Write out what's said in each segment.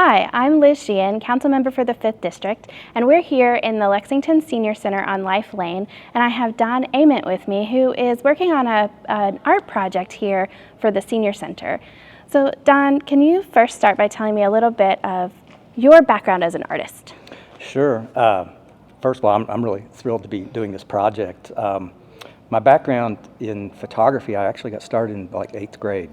Hi, I'm Liz Sheehan, council member for the 5th District, and we're here in the Lexington Senior Center on Life Lane, and I have Don Ament with me, who is working on an art project here for the Senior Center. So Don, can you first start by telling me a little bit of your background as an artist? Sure. First of all, I'm really thrilled to be doing this project. My background in photography, I actually got started in like 8th grade.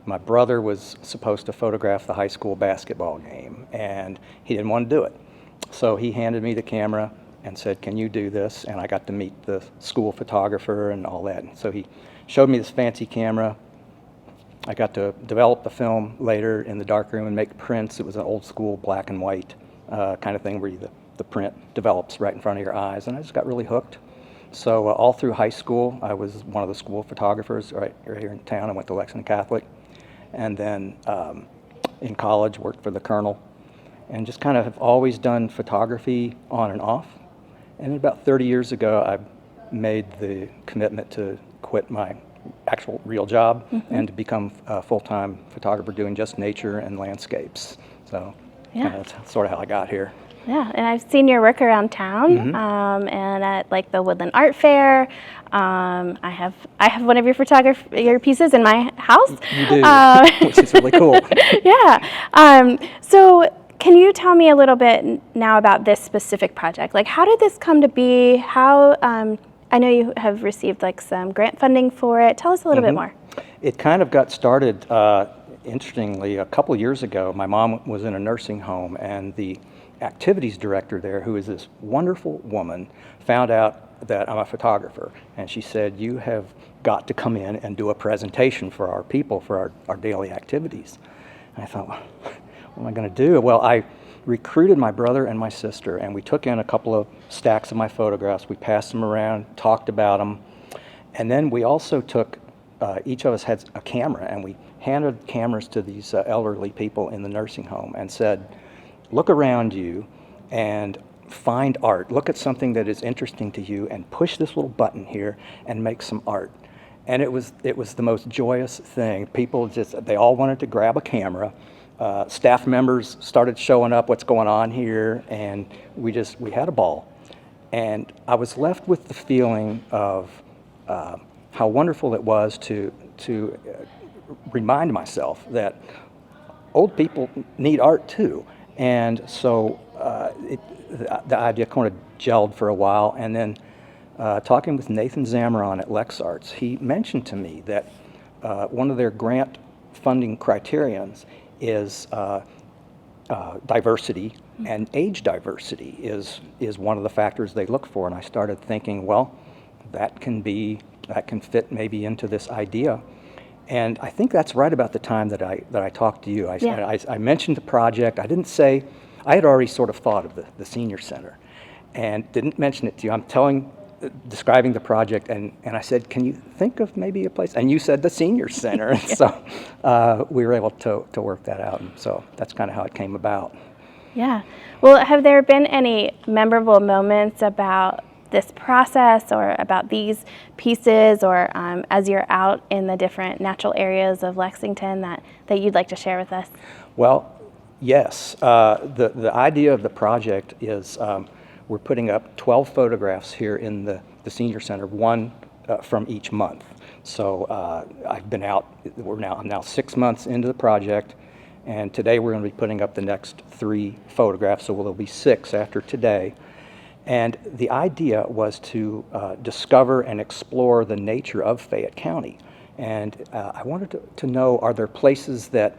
My brother was supposed to photograph the high school basketball game, and he didn't want to do it. So he handed me the camera and said, "Can you do this?" And I got to meet the school photographer and all that. And so he showed me this fancy camera. I got to develop the film later in the darkroom and make prints. It was an old school black and white kind of thing where the print develops right in front of your eyes, and I just got really hooked. So all through high school, I was one of the school photographers right here in town. I went to Lexington Catholic. And then in college, worked for the Colonel, and just kind of have always done photography on and off. And about 30 years ago, I made the commitment to quit my actual real job and to become a full-time photographer doing just nature and landscapes. So that's sort of how I got here. Yeah, and I've seen your work around town, and at like the Woodland Art Fair. I have one of your pieces in my house. You do, which is really cool. Yeah. So can you tell me a little bit now about this specific project? Like, how did this come to be? How I know you have received like some grant funding for it. Tell us a little bit more. It kind of got started, interestingly, a couple years ago. My mom was in a nursing home, and the activities director there, who is this wonderful woman, found out that I'm a photographer, and she said, "You have got to come in and do a presentation for our people for our daily activities." And I thought, what am I going to do? Well, I recruited my brother and my sister, and we took in a couple of stacks of my photographs. We passed them around, talked about them, and then we also took, each of us had a camera, and we handed cameras to these elderly people in the nursing home and said, "Look around you and find art. Look at something that is interesting to you and push this little button here and make some art." And it was the most joyous thing. People they all wanted to grab a camera. Staff members started showing up, "What's going on here?" And we had a ball. And I was left with the feeling of how wonderful it was to remind myself that old people need art too. And so the idea kind of gelled for a while, and then talking with Nathan Zamaron at LexArts, he mentioned to me that one of their grant funding criterions is diversity, and age diversity is one of the factors they look for. And I started thinking, well, that can fit maybe into this idea. And I think that's right about the time that I talked to you. I mentioned the project. I didn't say, I had already sort of thought of the senior center and didn't mention it to you. I'm describing the project, and I said, "Can you think of maybe a place?" And you said the senior center. And so we were able to work that out. And so that's kind of how it came about. Yeah. Well, have there been any memorable moments about this process or about these pieces, or as you're out in the different natural areas of Lexington that you'd like to share with us? Well, yes. The idea of the project is we're putting up 12 photographs here in the Senior Center, one from each month. So I've been out, I'm now 6 months into the project, and today we're going to be putting up the next 3 photographs, so there'll be 6 after today. And the idea was to discover and explore the nature of Fayette County. And I wanted to know, are there places that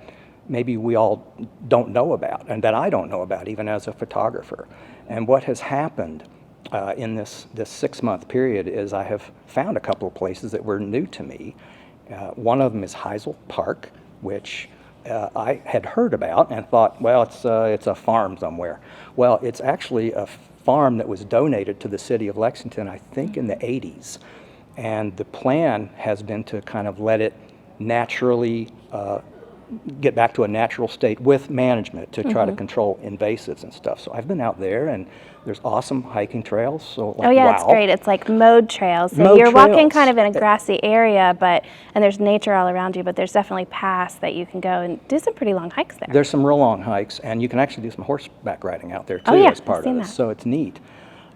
maybe we all don't know about, and that I don't know about even as a photographer? And what has happened in this 6-month period is I have found a couple of places that were new to me. One of them is Heisel Park, which I had heard about and thought, well, it's a farm somewhere. Well, it's actually a farm that was donated to the city of Lexington, I think in the 80s. And the plan has been to kind of let it naturally get back to a natural state with management to try to control invasives and stuff. So I've been out there, and there's awesome hiking trails. So like, Oh yeah, wow. it's great. It's like mowed trails. So Mowed you're walking trails. kind of in a grassy area, and there's nature all around you, but there's definitely paths that you can go and do some pretty long hikes there. There's some real long hikes, and you can actually do some horseback riding out there too yeah, as part I've seen of it. that. So it's neat.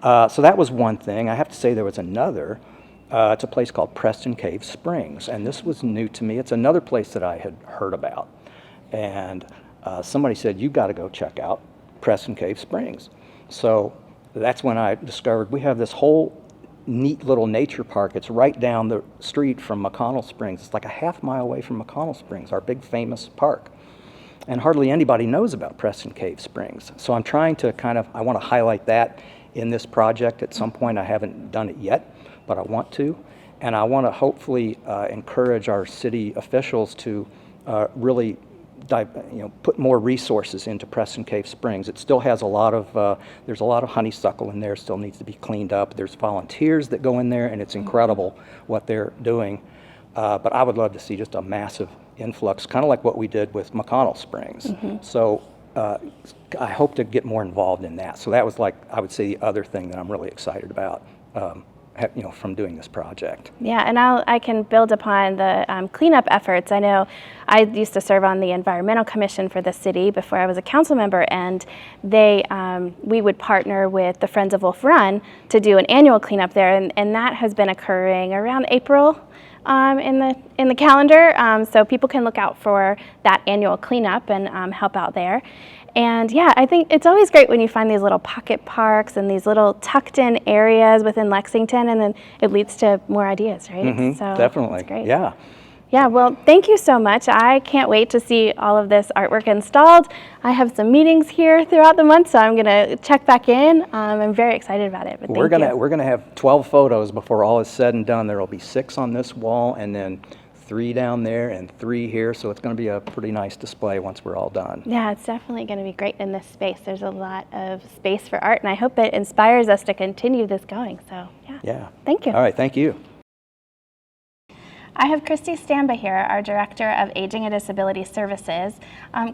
So that was one thing. I have to say there was another. It's a place called Preston Cave Springs, and this was new to me. It's another place that I had heard about, and somebody said, "You got to go check out Preston Cave Springs." So that's when I discovered we have this whole neat little nature park. It's right down the street from McConnell Springs. It's like a half-mile away from McConnell Springs, our big famous park. And hardly anybody knows about Preston Cave Springs. So I'm trying to I want to highlight that in this project at some point. I haven't done it yet, but I want to. And I want to hopefully encourage our city officials to really put more resources into Preston Cave Springs. It still has there's a lot of honeysuckle in there, still needs to be cleaned up. There's volunteers that go in there, and it's incredible what they're doing. But I would love to see just a massive influx, kind of like what we did with McConnell Springs. So I hope to get more involved in that. So that was I would say the other thing that I'm really excited about. From doing this project. Yeah, and I can build upon the cleanup efforts. I know I used to serve on the Environmental Commission for the city before I was a council member, and we would partner with the Friends of Wolf Run to do an annual cleanup there, and that has been occurring around April in the calendar, so people can look out for that annual cleanup and help out there. And yeah, I think it's always great when you find these little pocket parks and these little tucked in areas within Lexington, and then it leads to more ideas, right? So Definitely. it's great. Yeah. Yeah, well, thank you so much. I can't wait to see all of this artwork installed. I have some meetings here throughout the month, so I'm going to check back in. I'm very excited about it. But We're gonna have 12 photos before all is said and done. There will be 6 on this wall, and then 3 down there and 3 here, so it's going to be a pretty nice display once we're all done. Yeah, it's definitely going to be great in this space. There's a lot of space for art, and I hope it inspires us to continue this going. So yeah. Thank you. All right, thank you. I have Christy Stamba here, our Director of Aging and Disability Services.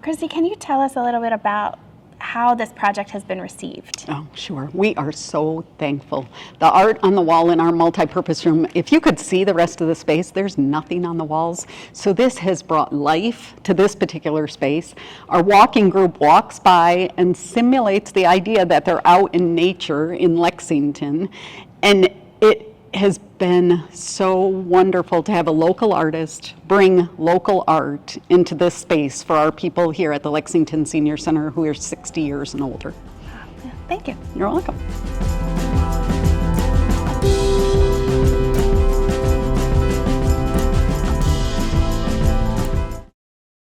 Christy, can you tell us a little bit about how this project has been received? Oh, sure. We are so thankful. The art on the wall in our multi-purpose room, if you could see the rest of the space, there's nothing on the walls. So this has brought life to this particular space. Our walking group walks by and simulates the idea that they're out in nature in Lexington. And it has been so wonderful to have a local artist bring local art into this space for our people here at the Lexington Senior Center who are 60 years and older. Thank you. You're welcome.